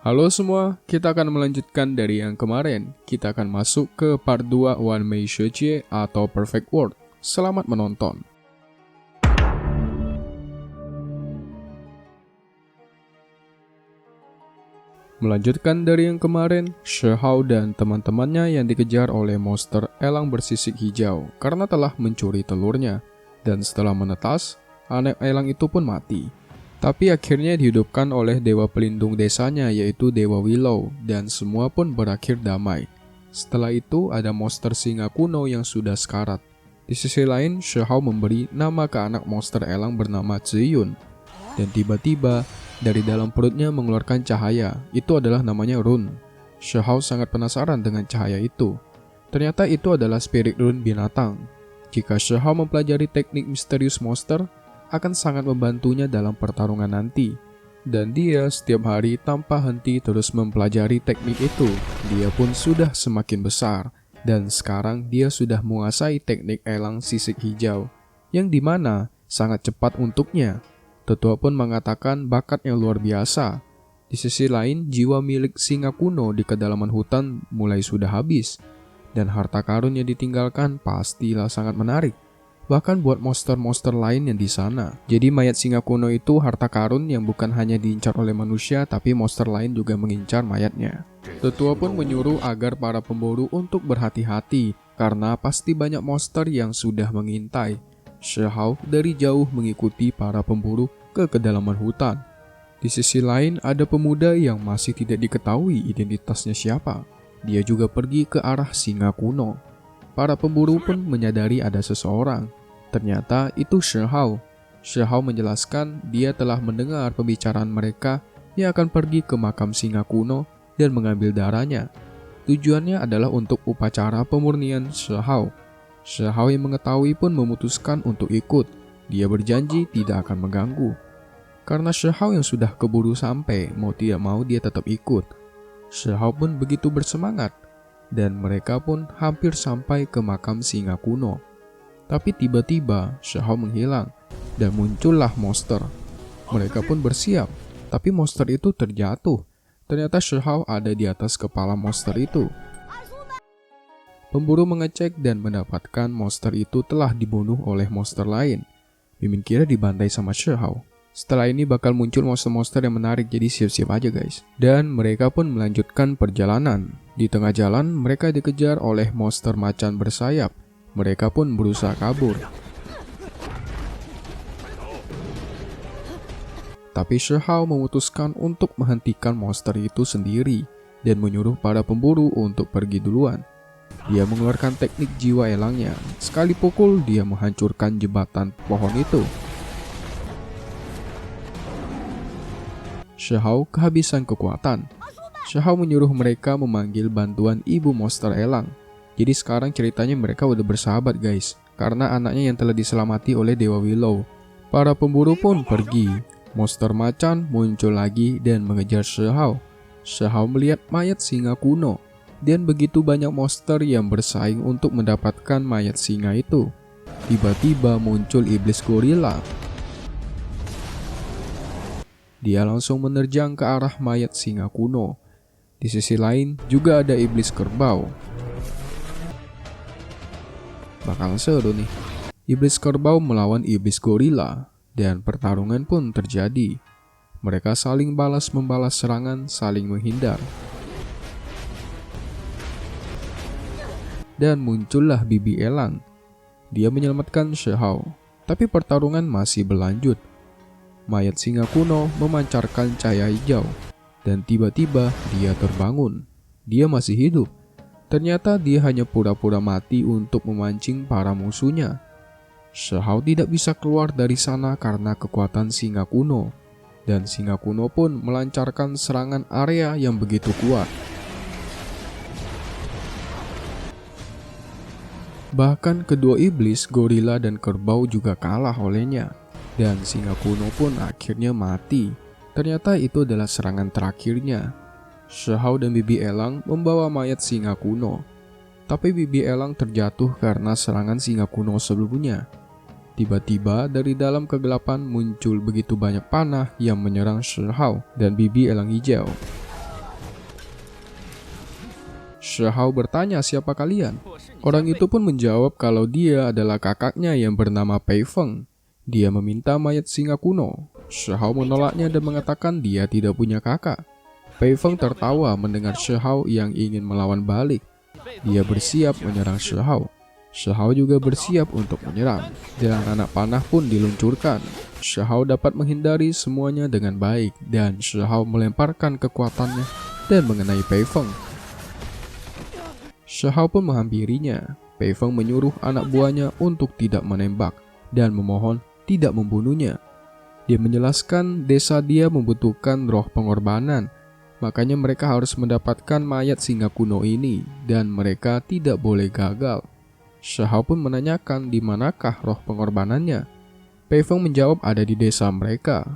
Halo semua, kita akan melanjutkan dari yang kemarin. Kita akan masuk ke part 2 One Mei Shijie atau Perfect World. Selamat menonton. Melanjutkan dari yang kemarin, Shihao dan teman-temannya yang dikejar oleh monster elang bersisik hijau karena telah mencuri telurnya. Dan setelah menetas, anak elang itu pun mati. Tapi akhirnya dihidupkan oleh dewa pelindung desanya yaitu Dewa Willow dan semua pun berakhir damai. Setelah itu ada monster singa kuno yang sudah sekarat. Di sisi lain, Shihao memberi nama ke anak monster elang bernama Ziyun. Dan tiba-tiba dari dalam perutnya mengeluarkan cahaya. Itu adalah namanya rune. Shihao sangat penasaran dengan cahaya itu. Ternyata itu adalah spirit rune binatang. Jika Shihao mempelajari teknik misterius monster, akan sangat membantunya dalam pertarungan nanti. Dan dia setiap hari tanpa henti terus mempelajari teknik itu. Dia pun sudah semakin besar. Dan sekarang dia sudah menguasai teknik elang sisik hijau. Yang dimana sangat cepat untuknya. Tetua pun mengatakan bakat yang luar biasa. Di sisi lain, jiwa milik singa kuno di kedalaman hutan mulai sudah habis. Dan harta karun yang ditinggalkan pastilah sangat menarik. Bahkan buat monster-monster lain yang di sana. Jadi mayat singa kuno itu harta karun yang bukan hanya diincar oleh manusia, tapi monster lain juga mengincar mayatnya. Tetua pun menyuruh agar para pemburu untuk berhati-hati, karena pasti banyak monster yang sudah mengintai. Shihao dari jauh mengikuti para pemburu ke kedalaman hutan. Di sisi lain ada pemuda yang masih tidak diketahui identitasnya siapa. Dia juga pergi ke arah singa kuno. Para pemburu pun menyadari ada seseorang. Ternyata itu Shihao. Shihao menjelaskan dia telah mendengar pembicaraan mereka yang akan pergi ke makam singa kuno dan mengambil darahnya. Tujuannya adalah untuk upacara pemurnian Shihao. Shihao yang mengetahui pun memutuskan untuk ikut. Dia berjanji tidak akan mengganggu. Karena Shihao yang sudah keburu sampai, mau tidak mau dia tetap ikut. Shihao pun begitu bersemangat. Dan mereka pun hampir sampai ke makam singa kuno. Tapi tiba-tiba Shihao menghilang dan muncullah monster. Mereka pun bersiap, tapi monster itu terjatuh. Ternyata Shihao ada di atas kepala monster itu. Pemburu mengecek dan mendapatkan monster itu telah dibunuh oleh monster lain. Mimin kira dibantai sama Shihao. Setelah ini bakal muncul monster-monster yang menarik, jadi siap-siap aja guys. Dan mereka pun melanjutkan perjalanan. Di tengah jalan mereka dikejar oleh monster macan bersayap. Mereka pun berusaha kabur. Tapi Shihao memutuskan untuk menghentikan monster itu sendiri dan menyuruh para pemburu untuk pergi duluan. Dia mengeluarkan teknik jiwa elangnya. Sekali pukul dia menghancurkan jembatan pohon itu. Shihao kehabisan kekuatan. Shihao menyuruh mereka memanggil bantuan ibu monster elang. Jadi sekarang ceritanya mereka udah bersahabat guys, karena anaknya yang telah diselamati oleh Dewa Willow. Para pemburu pun pergi. Monster macan muncul lagi dan mengejar Shihao. Shihao melihat mayat singa kuno. Dan begitu banyak monster yang bersaing untuk mendapatkan mayat singa itu. Tiba-tiba muncul iblis gorila. Dia langsung menerjang ke arah mayat singa kuno. Di sisi lain juga ada iblis kerbau. Bakal seru nih. Iblis kerbau melawan iblis gorila dan pertarungan pun terjadi. Mereka saling balas-membalas serangan, saling menghindar. Dan muncullah bibi elang. Dia menyelamatkan Shihao, tapi pertarungan masih berlanjut. Mayat singa kuno memancarkan cahaya hijau, dan tiba-tiba dia terbangun. Dia masih hidup. Ternyata dia hanya pura-pura mati untuk memancing para musuhnya. Shihao tidak bisa keluar dari sana karena kekuatan singa kuno, dan singa kuno pun melancarkan serangan area yang begitu kuat. Bahkan kedua iblis, gorila dan kerbau juga kalah olehnya. Dan singa kuno pun akhirnya mati. Ternyata itu adalah serangan terakhirnya. Shihao dan bibi elang membawa mayat singa kuno. Tapi bibi elang terjatuh karena serangan singa kuno sebelumnya. Tiba-tiba dari dalam kegelapan muncul begitu banyak panah yang menyerang Shihao dan bibi elang hijau. Shihao bertanya siapa kalian. Orang itu pun menjawab kalau dia adalah kakaknya yang bernama Pei Feng. Dia meminta mayat singa kuno. Shihao menolaknya dan mengatakan dia tidak punya kakak. Pei Feng tertawa mendengar Shihao yang ingin melawan balik. Dia bersiap menyerang Shihao. Shihao juga bersiap untuk menyerang. Dan anak panah pun diluncurkan. Shihao dapat menghindari semuanya dengan baik. Dan Shihao melemparkan kekuatannya dan mengenai Pei Feng. Shihao pun menghampirinya. Pei Feng menyuruh anak buahnya untuk tidak menembak dan memohon tidak membunuhnya. Dia menjelaskan desa dia membutuhkan roh pengorbanan. Makanya mereka harus mendapatkan mayat singa kuno ini dan mereka tidak boleh gagal. Shihao pun menanyakan di manakah roh pengorbanannya. Pei Feng menjawab ada di desa mereka.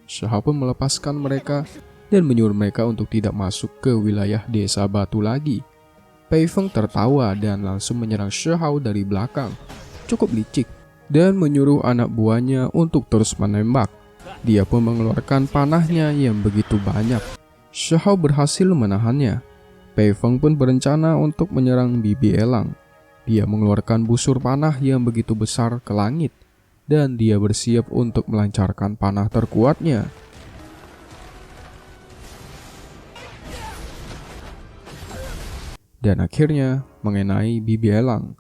Shihao pun melepaskan mereka dan menyuruh mereka untuk tidak masuk ke wilayah desa batu lagi. Pei Feng tertawa dan langsung menyerang Shihao dari belakang, cukup licik, dan menyuruh anak buahnya untuk terus menembak. Dia pun mengeluarkan panahnya yang begitu banyak. Shihao berhasil menahannya. Pei Feng pun berencana untuk menyerang bibi elang. Dia mengeluarkan busur panah yang begitu besar ke langit, dan dia bersiap untuk melancarkan panah terkuatnya. Dan akhirnya mengenai bibi elang.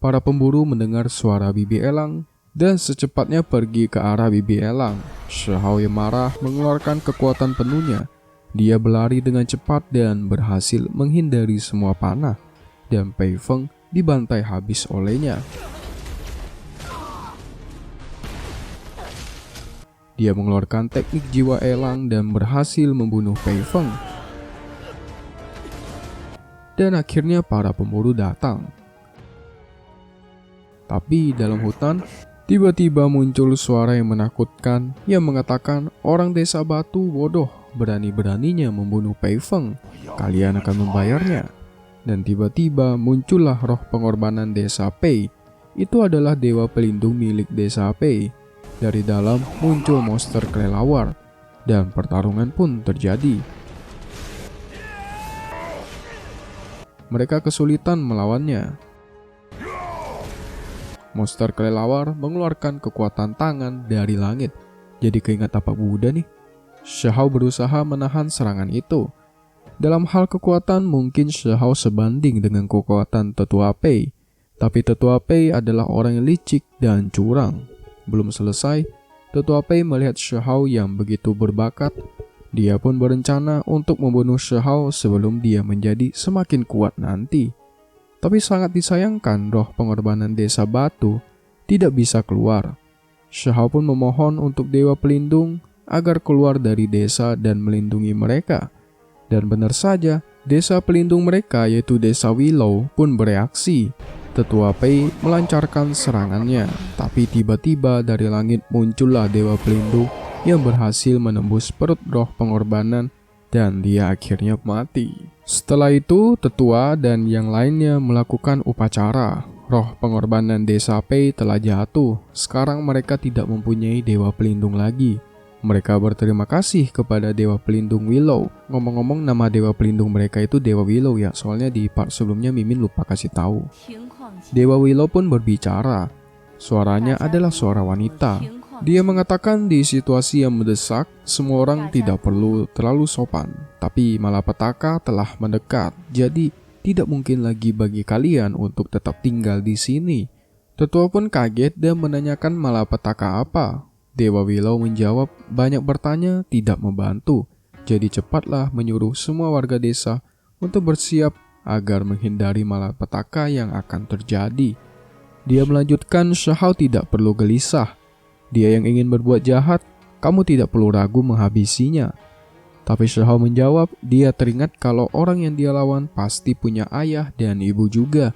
Para pemburu mendengar suara bibi elang dan secepatnya pergi ke arah bibi elang. Shihao yang marah mengeluarkan kekuatan penuhnya. Dia berlari dengan cepat dan berhasil menghindari semua panah. Dan Pei Feng dibantai habis olehnya. Dia mengeluarkan teknik jiwa elang dan berhasil membunuh Pei Feng. Dan akhirnya para pemburu datang. Tapi dalam hutan, tiba-tiba muncul suara yang menakutkan yang mengatakan orang desa batu bodoh berani-beraninya membunuh Pei Feng. Kalian akan membayarnya. Dan tiba-tiba muncullah roh pengorbanan desa Pei. Itu adalah dewa pelindung milik desa Pei. Dari dalam muncul monster kelelawar. Dan pertarungan pun terjadi. Mereka kesulitan melawannya. Monster kelelawar mengeluarkan kekuatan tangan dari langit. Jadi keingat tapak Buddha nih. Shihao berusaha menahan serangan itu. Dalam hal kekuatan mungkin Shihao sebanding dengan kekuatan Tetua Pei. Tapi Tetua Pei adalah orang yang licik dan curang. Belum selesai, Tetua Pei melihat Shihao yang begitu berbakat. Dia pun berencana untuk membunuh Shihao sebelum dia menjadi semakin kuat nanti. Tapi sangat disayangkan roh pengorbanan desa batu tidak bisa keluar. Shihao pun memohon untuk dewa pelindung agar keluar dari desa dan melindungi mereka. Dan benar saja, desa pelindung mereka yaitu desa Willow pun bereaksi. Tetua Pei melancarkan serangannya, tapi tiba-tiba dari langit muncullah dewa pelindung yang berhasil menembus perut roh pengorbanan dan dia akhirnya mati. Setelah itu, tetua dan yang lainnya melakukan upacara. Roh pengorbanan desa Pei telah jatuh. Sekarang mereka tidak mempunyai dewa pelindung lagi. Mereka berterima kasih kepada dewa pelindung Willow. Ngomong-ngomong, nama dewa pelindung mereka itu Dewa Willow ya, soalnya di part sebelumnya Mimin lupa kasih tahu. Dewa Willow pun berbicara. Suaranya adalah suara wanita. Dia mengatakan di situasi yang mendesak, semua orang tidak perlu terlalu sopan. Tapi malapetaka telah mendekat, jadi tidak mungkin lagi bagi kalian untuk tetap tinggal di sini. Tetua pun kaget dan menanyakan malapetaka apa. Dewa Willow menjawab, banyak bertanya tidak membantu. Jadi cepatlah menyuruh semua warga desa untuk bersiap agar menghindari malapetaka yang akan terjadi. Dia melanjutkan, Shihao tidak perlu gelisah. Dia yang ingin berbuat jahat, kamu tidak perlu ragu menghabisinya. Tapi Shihao menjawab, dia teringat kalau orang yang dia lawan pasti punya ayah dan ibu juga.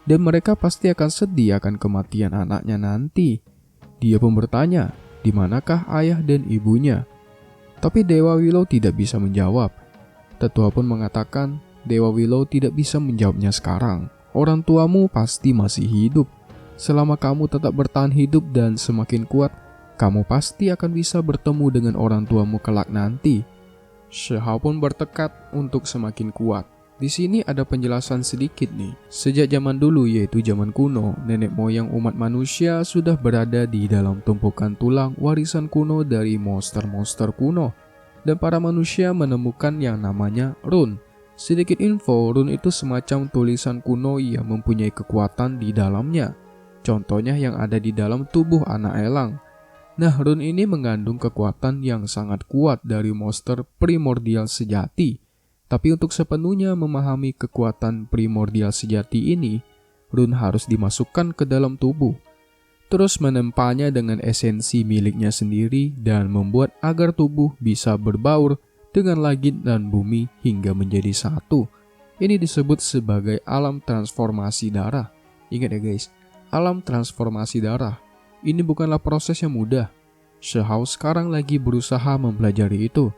Dan mereka pasti akan sedih akan kematian anaknya nanti. Dia pun bertanya, di manakah ayah dan ibunya? Tapi Dewa Willow tidak bisa menjawab. Tetua pun mengatakan, Dewa Willow tidak bisa menjawabnya sekarang. Orang tuamu pasti masih hidup. Selama kamu tetap bertahan hidup dan semakin kuat, kamu pasti akan bisa bertemu dengan orang tuamu kelak nanti. Shihao pun bertekad untuk semakin kuat. Di sini ada penjelasan sedikit nih. Sejak zaman dulu, yaitu zaman kuno, nenek moyang umat manusia sudah berada di dalam tumpukan tulang warisan kuno dari monster-monster kuno. Dan para manusia menemukan yang namanya rune. Sedikit info, rune itu semacam tulisan kuno yang mempunyai kekuatan di dalamnya. Contohnya yang ada di dalam tubuh anak elang. Nah, rune ini mengandung kekuatan yang sangat kuat dari monster primordial sejati. Tapi untuk sepenuhnya memahami kekuatan primordial sejati ini, rune harus dimasukkan ke dalam tubuh. Terus menempanya dengan esensi miliknya sendiri dan membuat agar tubuh bisa berbaur dengan langit dan bumi hingga menjadi satu. Ini disebut sebagai alam transformasi darah. Ingat ya guys, alam transformasi darah. Ini bukanlah proses yang mudah. Shihao sekarang lagi berusaha mempelajari itu.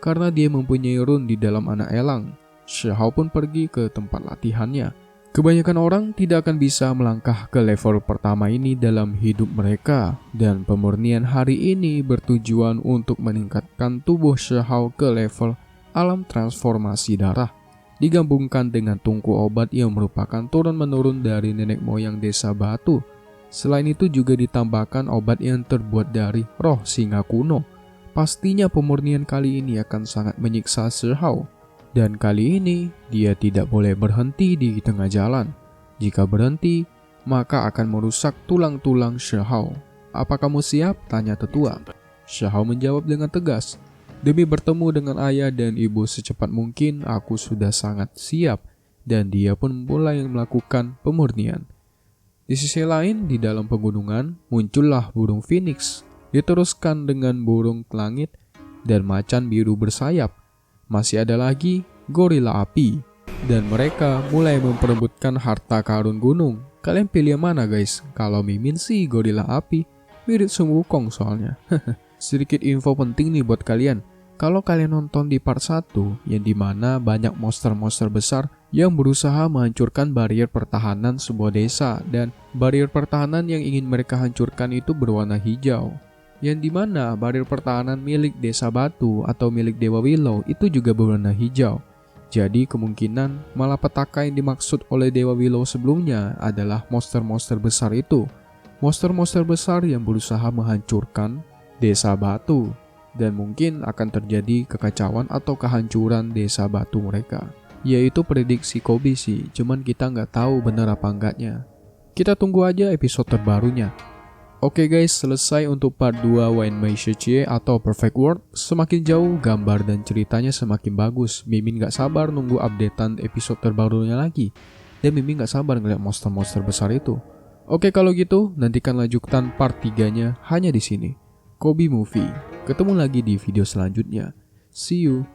Karena dia mempunyai rune di dalam anak elang, Shihao pun pergi ke tempat latihannya. Kebanyakan orang tidak akan bisa melangkah ke level pertama ini dalam hidup mereka, dan pemurnian hari ini bertujuan untuk meningkatkan tubuh Shihao ke level alam transformasi darah, digabungkan dengan tungku obat yang merupakan turun-menurun dari nenek moyang desa batu. Selain itu juga ditambahkan obat yang terbuat dari roh singa kuno. Pastinya pemurnian kali ini akan sangat menyiksa Shihao. Dan kali ini, dia tidak boleh berhenti di tengah jalan. Jika berhenti, maka akan merusak tulang-tulang Shihao. Apa kamu siap? Tanya tetua. Shihao menjawab dengan tegas. Demi bertemu dengan ayah dan ibu secepat mungkin, aku sudah sangat siap. Dan dia pun mulai melakukan pemurnian. Di sisi lain, di dalam pegunungan, muncullah burung phoenix. Diteruskan dengan burung langit dan macan biru bersayap. Masih ada lagi gorila api. Dan mereka mulai memperebutkan harta karun gunung. Kalian pilih yang mana guys? Kalau Mimin sih gorila api. Mirip Sun Wukong soalnya. Sedikit info penting nih buat kalian. Kalau kalian nonton di part 1, yang dimana banyak monster-monster besar yang berusaha menghancurkan barrier pertahanan sebuah desa. Dan barrier pertahanan yang ingin mereka hancurkan itu berwarna hijau. Yang dimana barrier pertahanan milik desa batu atau milik Dewa Willow itu juga berwarna hijau. Jadi kemungkinan malapetaka yang dimaksud oleh Dewa Willow sebelumnya adalah monster-monster besar itu. Monster-monster besar yang berusaha menghancurkan desa batu. Dan mungkin akan terjadi kekacauan atau kehancuran desa batu mereka. Yaitu prediksi Kobe sih, cuman kita nggak tahu benar apa enggaknya. Kita tunggu aja episode terbarunya. Oke guys, selesai untuk part 2 Wen Mei Shijie atau Perfect World. Semakin jauh, gambar dan ceritanya semakin bagus. Mimin gak sabar nunggu updatean episode terbarunya lagi. Dan Mimin gak sabar ngeliat monster-monster besar itu. Oke kalau gitu, nantikan lanjutan part 3-nya hanya di sini. Kobe Movie. Ketemu lagi di video selanjutnya. See you.